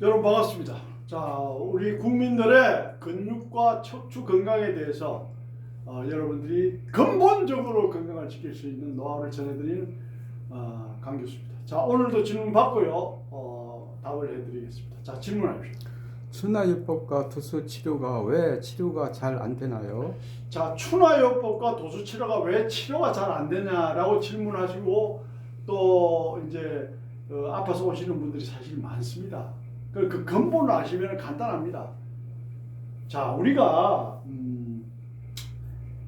여러분 반갑습니다. 자, 우리 국민들의 근육과 척추 건강에 대해서 여러분들이 근본적으로 건강을 지킬 수 있는 노하우를 전해드리는 강 교수입니다. 자, 오늘도 질문 받고요. 답을 해드리겠습니다. 자, 질문하십시오. 순환요법과 도수 치료가 왜 치료가 잘 안 되나요? 자, 추나요법과 도수 치료가 왜 치료가 잘 안 되냐라고 질문하시고 또 이제 아파서 오시는 분들이 사실 많습니다. 그 근본을 아시면 간단합니다. 자, 우리가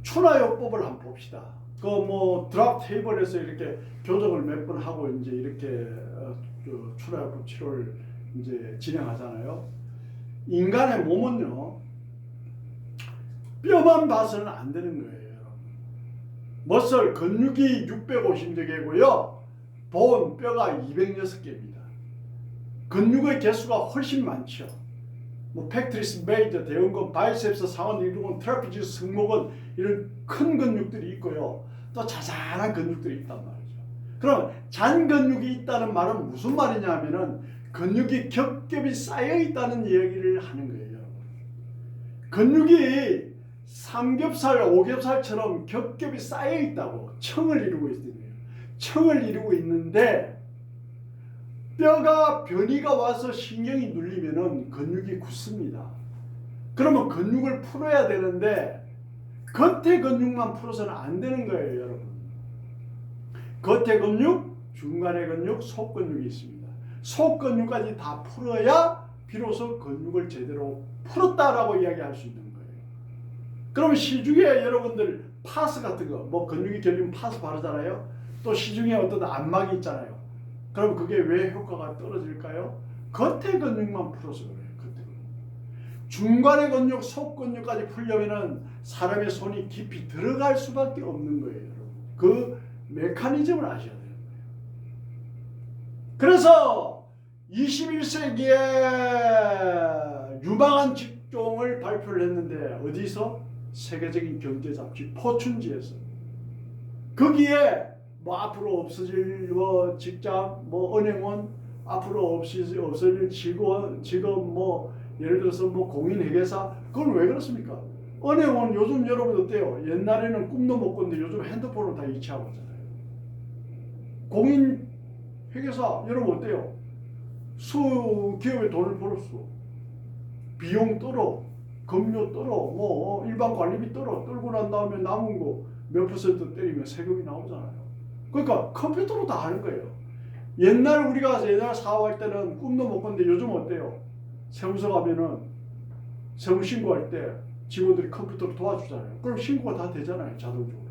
추나요법을 한번 봅시다. 그 뭐 드랍 테이블에서 이렇게 교정을 몇 번 하고 이제 이렇게 추나요법 치료를 이제 진행하잖아요. 인간의 몸은요, 뼈만 봐서는 안 되는 거예요. 머슬 근육이 650여 개고요, 본 뼈가 206개입니다. 근육의 개수가 훨씬 많죠. 뭐 팩트리스, 메이저, 대형근, 바이셉스, 상완, 이두근, 트라피지스, 승모근 이런 큰 근육들이 있고요. 또 자잘한 근육들이 있단 말이죠. 그럼 잔 근육이 있다는 말은 무슨 말이냐 하면은 근육이 겹겹이 쌓여 있다는 얘기를 하는 거예요. 근육이 삼겹살, 오겹살처럼 겹겹이 쌓여 있다고 층을 이루고 있어요. 층을 이루고 있는데 뼈가 변이가 와서 신경이 눌리면은 근육이 굳습니다. 그러면 근육을 풀어야 되는데 겉에 근육만 풀어서는 안 되는 거예요, 여러분. 겉에 근육, 중간에 근육, 속 근육이 있습니다. 속 근육까지 다 풀어야 비로소 근육을 제대로 풀었다라고 이야기할 수 있는 거예요. 그러면 시중에 여러분들 파스 같은 거, 뭐 근육이 결리면 파스 바르잖아요. 또 시중에 어떤 안막이 있잖아요. 그럼 그게 왜 효과가 떨어질까요? 겉에 근육만 풀어서 그래요. 겉에 근육. 중간의 근육, 속 근육까지 풀려면은 사람의 손이 깊이 들어갈 수밖에 없는 거예요, 여러분. 그 메커니즘을 아셔야 돼요. 그래서 21세기에 유망한 직종을 발표를 했는데 어디서? 세계적인 경제 잡지 포춘지에서. 거기에 뭐 앞으로 없어질 뭐 직장, 뭐 은행원, 앞으로 없어질 직업 뭐 예를 들어서 뭐 공인회계사, 그건 왜 그렇습니까? 은행원 요즘 여러분 어때요? 옛날에는 꿈도 못 꿨는데 요즘 핸드폰을 다 이체하고 있잖아요. 공인회계사 여러분 어때요? 기업에 돈을 벌었어. 비용 떨어, 급료 떨어, 뭐 일반 관리비 떨고 난 다음에 남은 거 몇 퍼센트 때리면 세금이 나오잖아요. 그러니까 컴퓨터로 다 하는 거예요. 우리가 옛날 사업할 때는 꿈도 못 꿨는데 요즘 어때요? 세무서 가면은 세무 신고할 때 직원들이 컴퓨터로 도와주잖아요. 그럼 신고가 다 되잖아요, 자동적으로.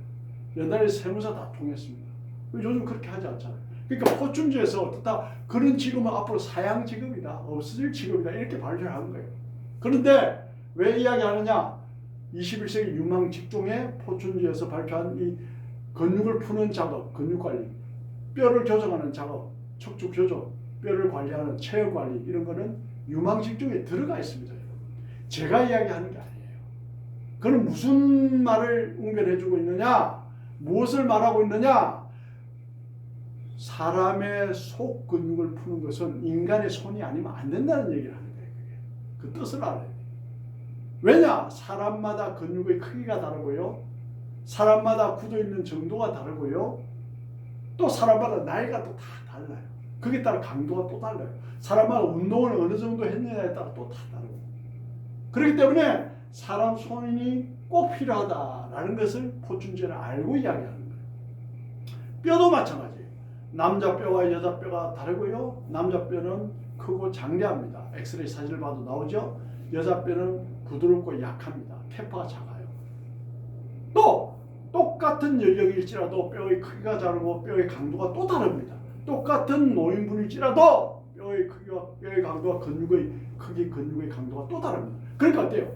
옛날에 세무사 다 통했습니다. 요즘 그렇게 하지 않잖아요. 그러니까 포춘지에서 어떻다 그런 직업은 앞으로 사양 직업이다, 없어질 직업이다 이렇게 발표를 하는 거예요. 그런데 왜 이야기하느냐? 21세기 유망 직종에 포춘지에서 발표한 이 근육을 푸는 작업, 근육관리, 뼈를 교정하는 작업, 척추 교정, 뼈를 관리하는 체형관리 이런 거는 유망 직종에 들어가 있습니다. 여러분. 제가 이야기하는 게 아니에요. 그는 무슨 말을 웅변해주고 있느냐? 무엇을 말하고 있느냐? 사람의 속 근육을 푸는 것은 인간의 손이 아니면 안 된다는 얘기를 하는 거예요. 그 뜻을 알아야 돼요. 왜냐? 사람마다 근육의 크기가 다르고요. 사람마다 굳어있는 정도가 다르고요. 또 사람마다 나이가 또 다 달라요. 거기에 따라 강도가 또 달라요. 사람마다 운동을 어느 정도 했느냐에 따라 또 다 다르고. 그렇기 때문에 사람 손이 꼭 필요하다라는 것을 포춘지는 알고 이야기하는 거예요. 뼈도 마찬가지예요. 남자 뼈와 여자 뼈가 다르고요. 남자 뼈는 크고 장대합니다. 엑스레이 사진을 봐도 나오죠. 여자 뼈는 부드럽고 약합니다. 캐파가 작아요. 또 똑같은 연령일지라도 뼈의 크기가 다르고 뼈의 강도가 또 다릅니다. 똑같은 노인분일지라도 뼈의 크기와 뼈의 강도와 근육의 크기, 근육의 강도가 또 다릅니다. 그러니까 어때요?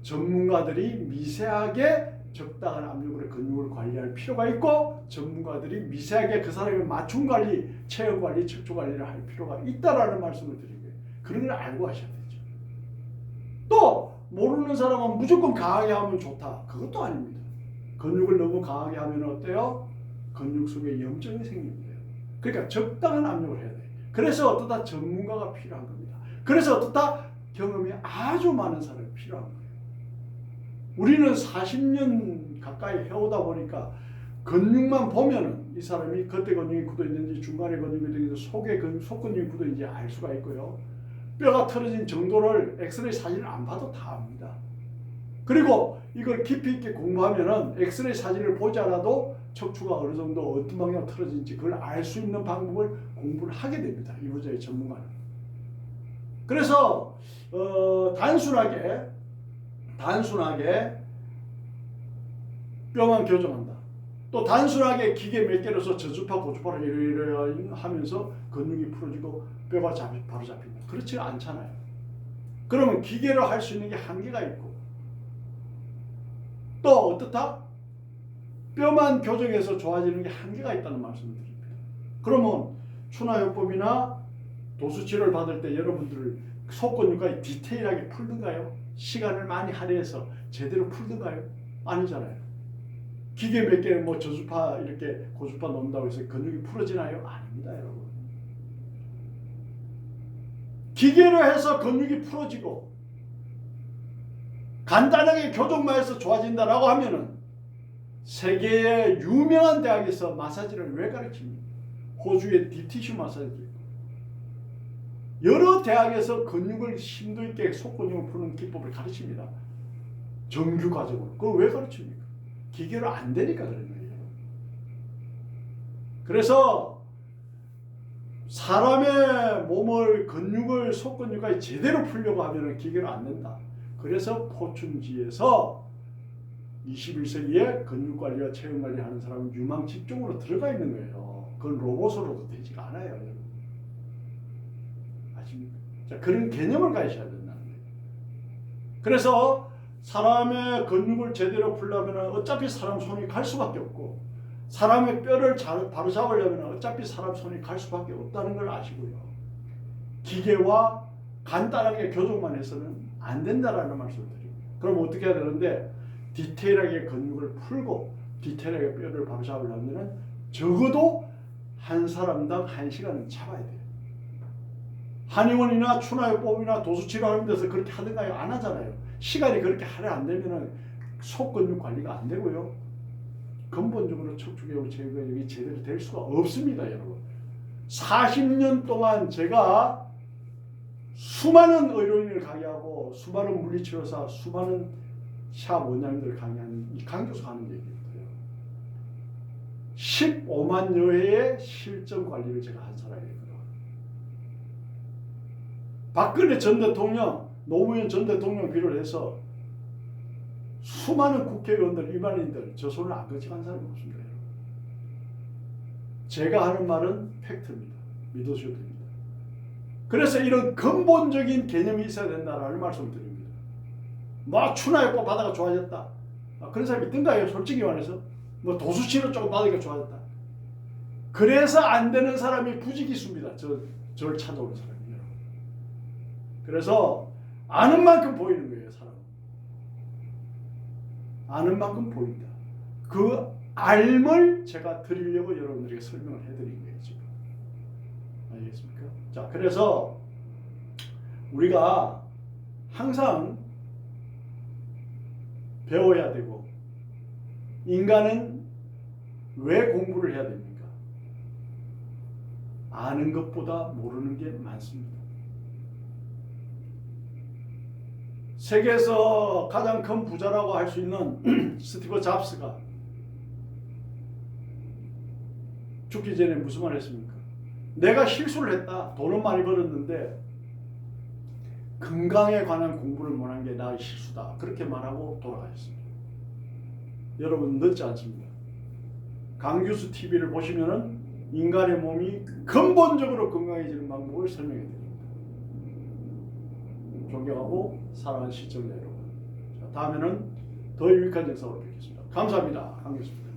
전문가들이 미세하게 적당한 압력으로 근육을 관리할 필요가 있고 전문가들이 미세하게 그 사람의 맞춤 관리, 체형 관리, 척추 관리를 할 필요가 있다라는 말씀을 드리고요. 그런 걸 알고 하셔야 되죠. 또 모르는 사람은 무조건 강하게 하면 좋다. 그것도 아닙니다. 근육을 너무 강하게 하면 어때요? 근육 속에 염증이 생깁니다. 그러니까 적당한 압력을 해야 돼. 그래서 어떠다 전문가가 필요한 겁니다. 그래서 어떠다 경험이 아주 많은 사람이 필요한 거예요. 우리는 40년 가까이 해오다 보니까 근육만 보면은 이 사람이 겉에 근육이 굳어 있는지 중간에 근육이 굳어 있는지 속에 속 근육이 굳어 있는지 알 수가 있고요. 뼈가 틀어진 정도를 엑스레이 사진을 안 봐도 다 압니다. 그리고 이걸 깊이 있게 공부하면은 엑스레이 사진을 보지 않아도 척추가 어느 정도 어떤 방향으로 틀어진지 그걸 알 수 있는 방법을 공부를 하게 됩니다. 이 분야의 전문가는. 그래서 단순하게 뼈만 교정한다. 또 단순하게 기계 몇 개로서 저주파 고주파를 이래 하면서 근육이 풀어지고 뼈가 바로 잡힌다. 그렇지 않잖아요. 그러면 기계로 할 수 있는 게 한계가 있고 또 어떻다? 뼈만 교정해서 좋아지는 게 한계가 있다는 말씀을 드립니다. 그러면 추나요법이나 도수치료를 받을 때 여러분들 속근육까지 디테일하게 풀든가요? 시간을 많이 할애해서 제대로 풀든가요? 아니잖아요. 기계 몇 개 뭐 저주파 이렇게 고주파 놓는다고 해서 근육이 풀어지나요? 아닙니다, 여러분. 기계로 해서 근육이 풀어지고 간단하게 교정만 해서 좋아진다라고 하면은 세계의 유명한 대학에서 마사지를 왜 가르칩니까? 호주의 딥티슈 마사지. 여러 대학에서 근육을 심도 있게 속근육을 푸는 기법을 가르칩니다. 정규 과정으로. 그걸 왜 가르칩니까? 기계로 안 되니까 그런 거예요. 그래서 사람의 몸을 근육을 속근육까지 제대로 풀려고 하면 기계로 안 된다. 그래서 포춘지에서 21세기에 근육관리와 체형관리 하는 사람은 유망 직종으로 들어가 있는 거예요. 그건 로봇으로도 되지가 않아요. 여러분. 아십니까? 자, 그런 개념을 가지셔야 된다는 거예요. 그래서 사람의 근육을 제대로 풀려면 어차피 사람 손이 갈 수밖에 없고 사람의 뼈를 바로 잡으려면 어차피 사람 손이 갈 수밖에 없다는 걸 아시고요. 기계와 간단하게 교정만 해서는 안 된다라는 말씀을 드립니다. 그럼 어떻게 해야 되는데 디테일하게 근육을 풀고 디테일하게 뼈를 바로 잡으려면 적어도 한 사람당 1시간은 잡아야 돼요. 한의원이나 추나요법이나 도수치료 하는 데서 그렇게 하든가요? 안 하잖아요. 시간이 그렇게 할애 안 되면 속근육 관리가 안 되고요. 근본적으로 척추개울 제거력이 제대로 될 수가 없습니다, 여러분. 40년 동안 제가 수많은 의료인을 강의하고 수많은 물리치료사, 수많은 샵 원장님들을 강의하는 이 강교수가 하는 얘기예요. 15만여 회의 실전 관리를 제가 한 사람이에요. 박근혜 전 대통령, 노무현 전 대통령 비롯해서 수많은 국회의원들, 일반인들 저 손을 안 거치간 사람이 없습니다. 제가 하는 말은 팩트입니다. 믿으셔도 됩니다. 그래서 이런 근본적인 개념이 있어야 된다라는 말씀을 드립니다. 막 추나요법 받아가 좋아졌다. 그런 사람이 있던가요? 솔직히 말해서. 뭐 도수치료 조금 받으니까 좋아졌다. 그래서 안 되는 사람이 부지기수입니다. 저를 찾아오는 사람이. 그래서 아는 만큼 보이는 거예요, 사람은. 아는 만큼 보인다. 그 알을 제가 드리려고 여러분들에게 설명을 해드린 거예요, 지금. 알겠습니까? 자, 그래서 우리가 항상 배워야 되고, 인간은 왜 공부를 해야 됩니까? 아는 것보다 모르는 게 많습니다. 세계에서 가장 큰 부자라고 할 수 있는 스티브 잡스가 죽기 전에 무슨 말 했습니까? 내가 실수를 했다. 돈은 많이 벌었는데 건강에 관한 공부를 못한 게 나의 실수다. 그렇게 말하고 돌아가셨습니다. 여러분 늦지 않습니다. 강규수 TV를 보시면은 인간의 몸이 근본적으로 건강해지는 방법을 설명해 드립니다. 존경하고 사랑하는 시청자 여러분. 자, 다음에는 더 유익한 영상으로 뵙겠습니다. 감사합니다. 강규수입니다.